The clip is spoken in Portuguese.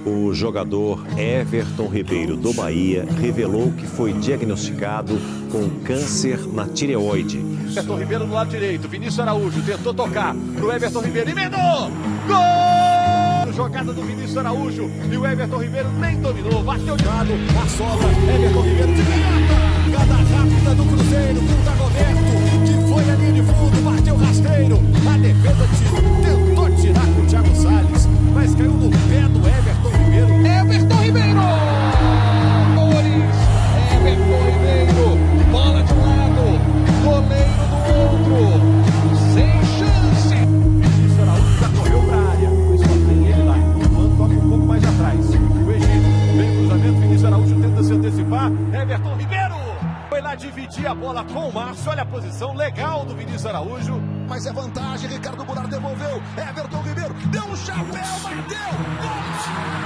O jogador Everton Ribeiro, do Bahia, revelou que foi diagnosticado com câncer na tireoide. Everton Ribeiro no lado direito, Vinícius Araújo tentou tocar pro Everton Ribeiro, emendou! Gol! Jogada do Vinícius Araújo e o Everton Ribeiro nem dominou, bateu de lado, a sobra, Everton Ribeiro de canhota, jogada rápida do Cruzeiro, com o Dagoberto, que foi a linha de fundo, bateu rasteiro, a defesa tentou tirar com o Thiago Salles, mas caiu no pé do Everton Ribeiro. Everton Ribeiro! Everton Ribeiro, bola de um lado, goleiro do outro, sem chance. Vinícius Araújo já correu para a área, mas só tem ele lá, enquanto toca um pouco mais atrás. O Egito, vem o cruzamento, Vinícius Araújo tenta se antecipar, Everton Ribeiro foi lá dividir a bola com o Márcio, olha a posição legal do Vinícius Araújo. Mas é vantagem, Ricardo Goulart devolveu, Everton Ribeiro, deu um chapéu, bateu, gol!